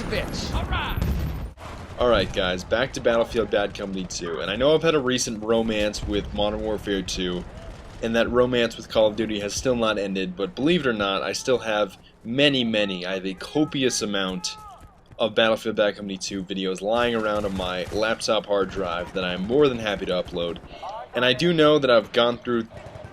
bitch. Alright. Alright guys, back to Battlefield Bad Company 2, and I know I've had a recent romance with Modern Warfare 2, and that romance with Call of Duty has still not ended, but believe it or not, I still have I have a copious amount of Battlefield Bad Company 2 videos lying around on my laptop hard drive that I am more than happy to upload. And I do know that I've gone through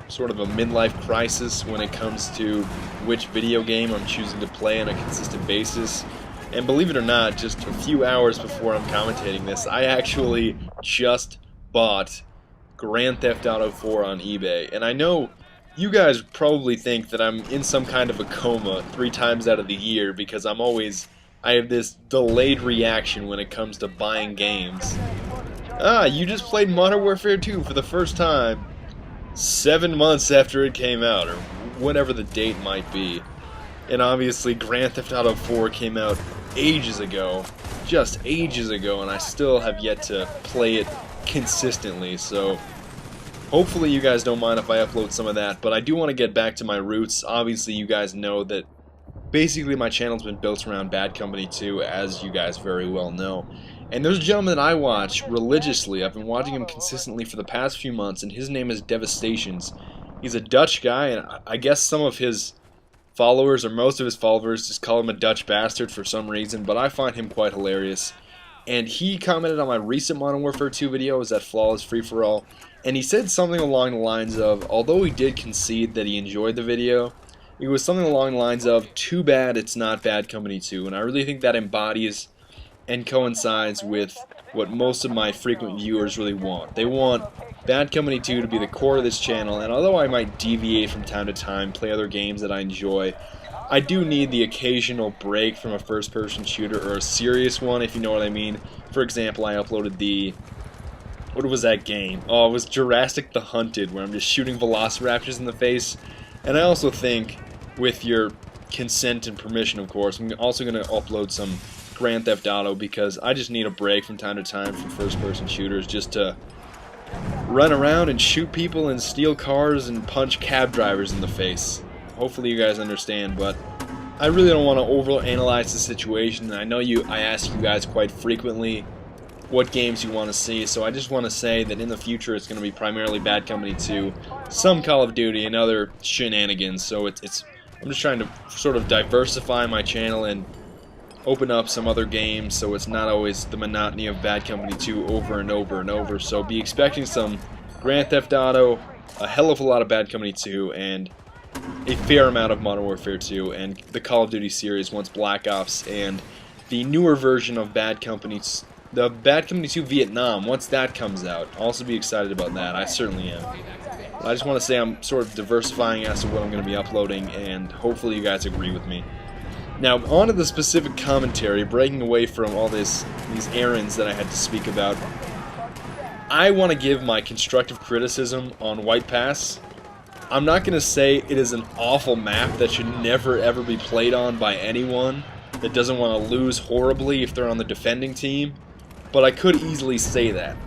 sort of a midlife crisis when it comes to which video game I'm choosing to play on a consistent basis. And believe it or not, just a few hours before I'm commentating this, I actually just bought Grand Theft Auto 4 on eBay. And I know you guys probably think that I'm in some kind of a coma 3 times out of the year because I have this delayed reaction when it comes to buying games. Ah, you just played Modern Warfare 2 for the first time 7 months after it came out, or whatever the date might be. And obviously Grand Theft Auto 4 came out ages ago, just ages ago, and I still have yet to play it consistently, so hopefully you guys don't mind if I upload some of that. But I do want to get back to my roots. Obviously you guys know that basically my channel's been built around Bad Company 2, as you guys very well know. And there's a gentleman that I watch religiously. I've been watching him consistently for the past few months, and his name is Devastations. He's a Dutch guy, and I guess some of his followers, or most of his followers, just call him a Dutch bastard for some reason, but I find him quite hilarious. And he commented on my recent Modern Warfare 2 video, was that Flawless Free-for-All, and he said something along the lines of, although he did concede that he enjoyed the video, it was something along the lines of, too bad it's not Bad Company 2, and I really think that embodies and coincides with what most of my frequent viewers really want. They want Bad Company 2 to be the core of this channel, and although I might deviate from time to time, play other games that I enjoy, I do need the occasional break from a first-person shooter, or a serious one, if you know what I mean. For example, I uploaded what was that game? Oh, it was Jurassic the Hunted, where I'm just shooting velociraptors in the face. And I also think, with your consent and permission, of course, I'm also going to upload some Grand Theft Auto, because I just need a break from time to time from first-person shooters just to run around and shoot people and steal cars and punch cab drivers in the face. Hopefully you guys understand, but I really don't want to overanalyze the situation. I know I ask you guys quite frequently what games you want to see, so I just want to say that in the future it's going to be primarily Bad Company 2, some Call of Duty, and other shenanigans. So I'm just trying to sort of diversify my channel and open up some other games, so it's not always the monotony of Bad Company 2 over and over and over. So be expecting some Grand Theft Auto, a hell of a lot of Bad Company 2, and a fair amount of Modern Warfare 2, and the Call of Duty series once Black Ops, and the newer version of the Bad Company 2 Vietnam, once that comes out. I'll also be excited about that, I certainly am. But I just want to say I'm sort of diversifying as to what I'm going to be uploading, and hopefully you guys agree with me. Now, on to the specific commentary, breaking away from all these errands that I had to speak about. I want to give my constructive criticism on White Pass. I'm not going to say it is an awful map that should never ever be played on by anyone that doesn't want to lose horribly if they're on the defending team, but I could easily say that.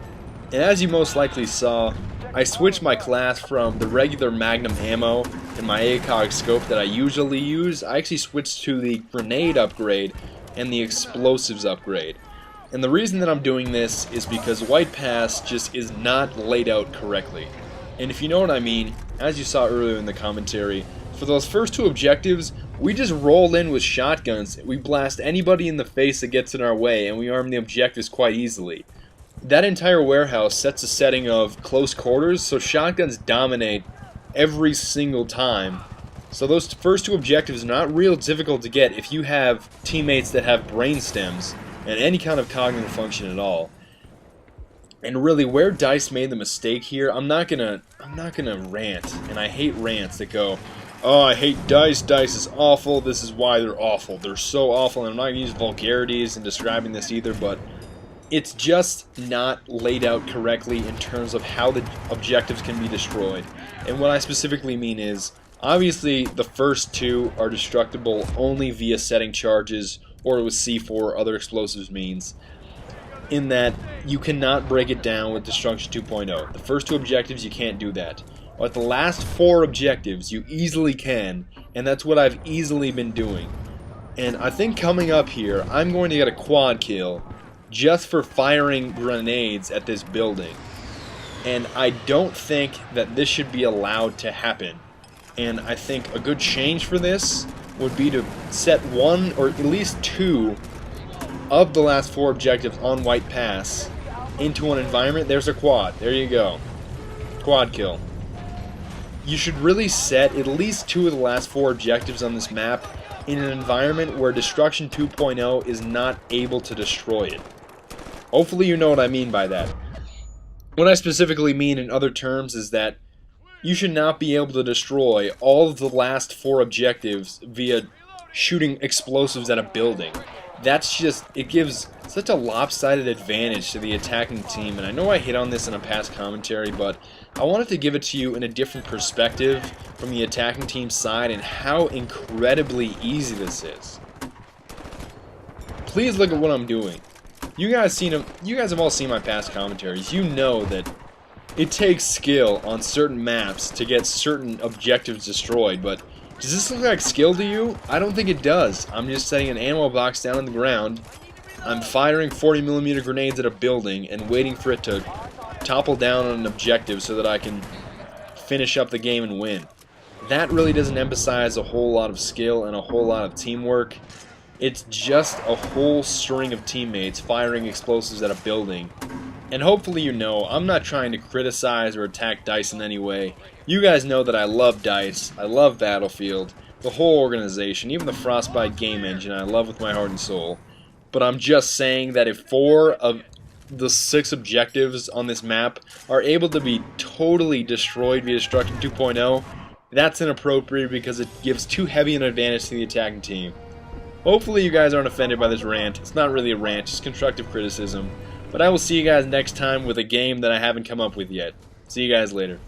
And as you most likely saw, I switched my class from the regular Magnum ammo and my ACOG scope that I usually use. I actually switched to the grenade upgrade and the explosives upgrade. And the reason that I'm doing this is because White Pass just is not laid out correctly. And if you know what I mean, as you saw earlier in the commentary, for those first 2 objectives, we just roll in with shotguns. We blast anybody in the face that gets in our way, and we arm the objectives quite easily. That entire warehouse sets a setting of close quarters, so shotguns dominate every single time. So those first 2 objectives are not real difficult to get if you have teammates that have brain stems and any kind of cognitive function at all. And really, where DICE made the mistake here, I'm not gonna rant, and I hate rants that go, oh, I hate DICE, DICE is awful, this is why they're awful, they're so awful, and I'm not gonna use vulgarities in describing this either, but it's just not laid out correctly in terms of how the objectives can be destroyed. And what I specifically mean is, obviously the first 2 are destructible only via setting charges or with C4 or other explosives means, in that you cannot break it down with Destruction 2.0. The first 2 objectives you can't do that. But the last 4 objectives you easily can, and that's what I've easily been doing. And I think coming up here, I'm going to get a quad kill just for firing grenades at this building. And I don't think that this should be allowed to happen. And I think a good change for this would be to set one or at least two of the last 4 objectives on White Pass into an environment. There's a quad. There you go. Quad kill. You should really set at least 2 of the last 4 objectives on this map in an environment where Destruction 2.0 is not able to destroy it. Hopefully you know what I mean by that. What I specifically mean in other terms is that you should not be able to destroy all of the last 4 objectives via shooting explosives at a building. That's just, it gives such a lopsided advantage to the attacking team, and I know I hit on this in a past commentary, but I wanted to give it to you in a different perspective from the attacking team's side and how incredibly easy this is. Please look at what I'm doing. You guys have all seen my past commentaries. You know that it takes skill on certain maps to get certain objectives destroyed, but does this look like skill to you? I don't think it does. I'm just setting an ammo box down on the ground. I'm firing 40mm grenades at a building and waiting for it to topple down on an objective so that I can finish up the game and win. That really doesn't emphasize a whole lot of skill and a whole lot of teamwork. It's just a whole string of teammates firing explosives at a building. And hopefully you know, I'm not trying to criticize or attack DICE in any way. You guys know that I love DICE, I love Battlefield, the whole organization, even the Frostbite game engine I love with my heart and soul. But I'm just saying that if 4 of the 6 objectives on this map are able to be totally destroyed via Destruction 2.0, that's inappropriate because it gives too heavy an advantage to the attacking team. Hopefully you guys aren't offended by this rant. It's not really a rant, it's constructive criticism. But I will see you guys next time with a game that I haven't come up with yet. See you guys later.